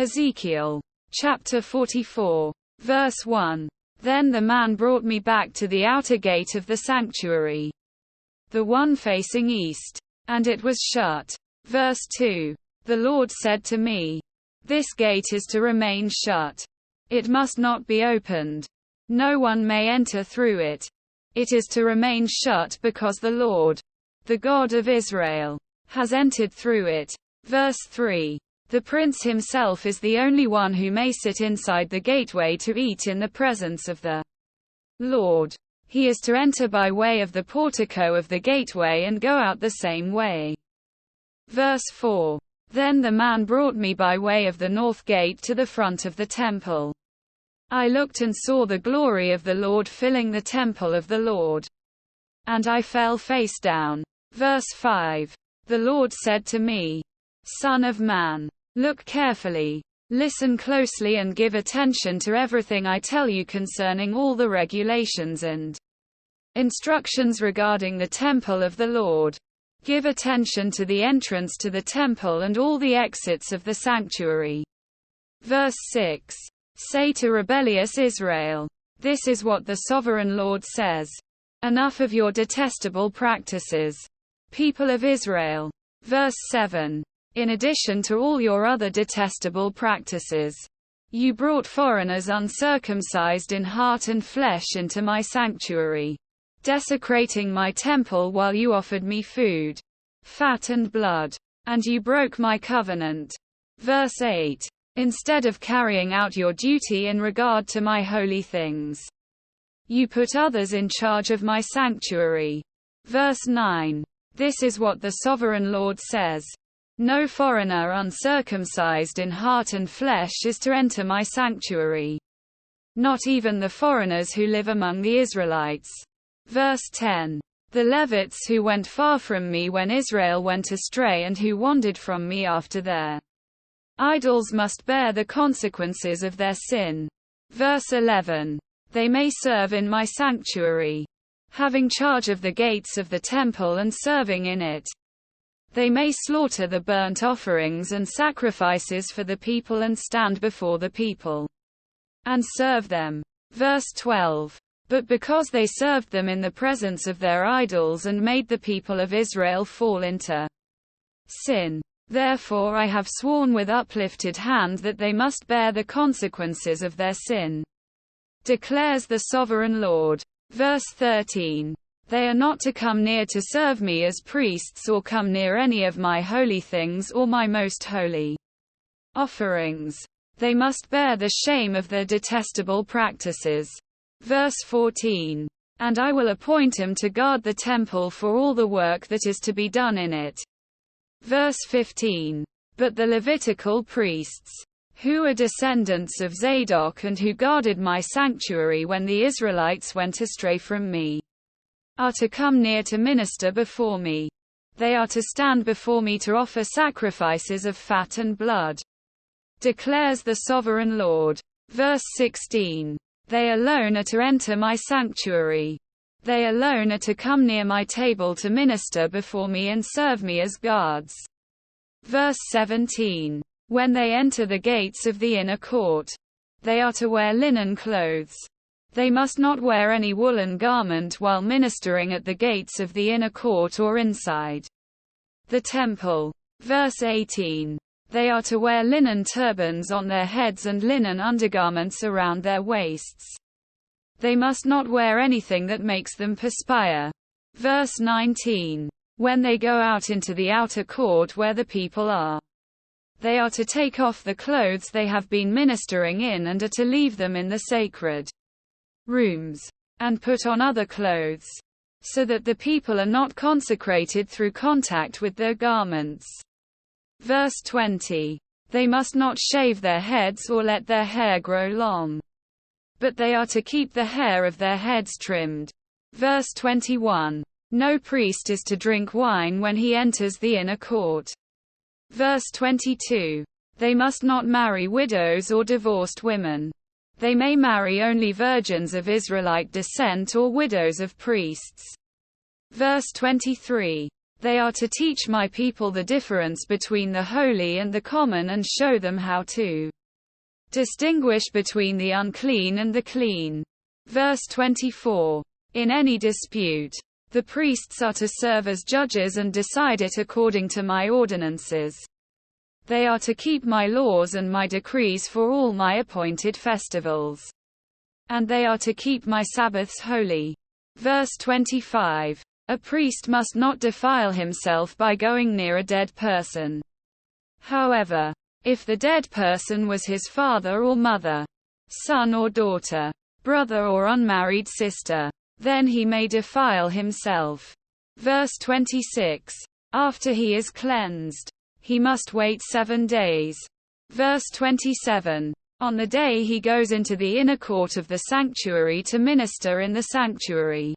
Ezekiel. Chapter 44. Verse 1. Then the man brought me back to the outer gate of the sanctuary, the one facing east. And it was shut. Verse 2. The Lord said to me, this gate is to remain shut. It must not be opened. No one may enter through it. It is to remain shut because the Lord, the God of Israel, has entered through it. Verse 3. The prince himself is the only one who may sit inside the gateway to eat in the presence of the Lord. He is to enter by way of the portico of the gateway and go out the same way. Verse 4. Then the man brought me by way of the north gate to the front of the temple. I looked and saw the glory of the Lord filling the temple of the Lord. And I fell face down. Verse 5. The Lord said to me, Son of man, look carefully, listen closely and give attention to everything I tell you concerning all the regulations and instructions regarding the temple of the Lord. Give attention to the entrance to the temple and all the exits of the sanctuary. Verse 6. Say to rebellious Israel, this is what the sovereign Lord says. Enough of your detestable practices, people of Israel. Verse 7. In addition to all your other detestable practices, you brought foreigners uncircumcised in heart and flesh into my sanctuary, desecrating my temple while you offered me food, fat and blood. And you broke my covenant. Verse 8. Instead of carrying out your duty in regard to my holy things, you put others in charge of my sanctuary. Verse 9. This is what the sovereign Lord says. No foreigner uncircumcised in heart and flesh is to enter my sanctuary. Not even the foreigners who live among the Israelites. Verse 10. The Levites who went far from me when Israel went astray and who wandered from me after their idols must bear the consequences of their sin. Verse 11. They may serve in my sanctuary, having charge of the gates of the temple and serving in it. They may slaughter the burnt offerings and sacrifices for the people and stand before the people and serve them. Verse 12. But because they served them in the presence of their idols and made the people of Israel fall into sin, therefore I have sworn with uplifted hand that they must bear the consequences of their sin, declares the sovereign Lord. Verse 13. They are not to come near to serve me as priests or come near any of my holy things or my most holy offerings. They must bear the shame of their detestable practices. Verse 14. And I will appoint him to guard the temple for all the work that is to be done in it. Verse 15. But the Levitical priests, who are descendants of Zadok and who guarded my sanctuary when the Israelites went astray from me, are to come near to minister before me. They are to stand before me to offer sacrifices of fat and blood, declares the sovereign Lord. Verse 16. They alone are to enter my sanctuary. They alone are to come near my table to minister before me and serve me as guards. Verse 17. When they enter the gates of the inner court, they are to wear linen clothes. They must not wear any woolen garment while ministering at the gates of the inner court or inside the temple. Verse 18. They are to wear linen turbans on their heads and linen undergarments around their waists. They must not wear anything that makes them perspire. Verse 19. When they go out into the outer court where the people are, they are to take off the clothes they have been ministering in and are to leave them in the sacred rooms, and put on other clothes, so that the people are not consecrated through contact with their garments. Verse 20. They must not shave their heads or let their hair grow long, but they are to keep the hair of their heads trimmed. Verse 21. No priest is to drink wine when he enters the inner court. Verse 22. They must not marry widows or divorced women. They may marry only virgins of Israelite descent or widows of priests. Verse 23. They are to teach my people the difference between the holy and the common and show them how to distinguish between the unclean and the clean. Verse 24. In any dispute, the priests are to serve as judges and decide it according to my ordinances. They are to keep my laws and my decrees for all my appointed festivals. And they are to keep my Sabbaths holy. Verse 25. A priest must not defile himself by going near a dead person. However, if the dead person was his father or mother, son or daughter, brother or unmarried sister, then he may defile himself. Verse 26. After he is cleansed, he must wait 7 days. Verse 27. On the day he goes into the inner court of the sanctuary to minister in the sanctuary,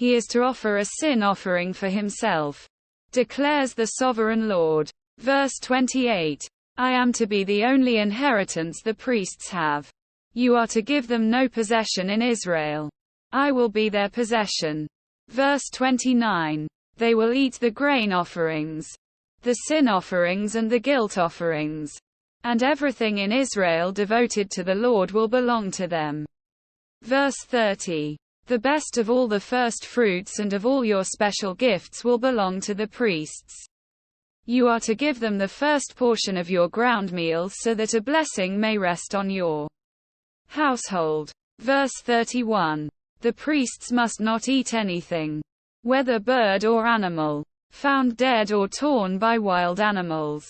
he is to offer a sin offering for himself, declares the sovereign Lord. Verse 28. I am to be the only inheritance the priests have. You are to give them no possession in Israel. I will be their possession. Verse 29. They will eat the grain offerings, the sin offerings and the guilt offerings. And everything in Israel devoted to the Lord will belong to them. Verse 30. The best of all the first fruits and of all your special gifts will belong to the priests. You are to give them the first portion of your ground meal so that a blessing may rest on your household. Verse 31. The priests must not eat anything, whether bird or animal, found dead or torn by wild animals.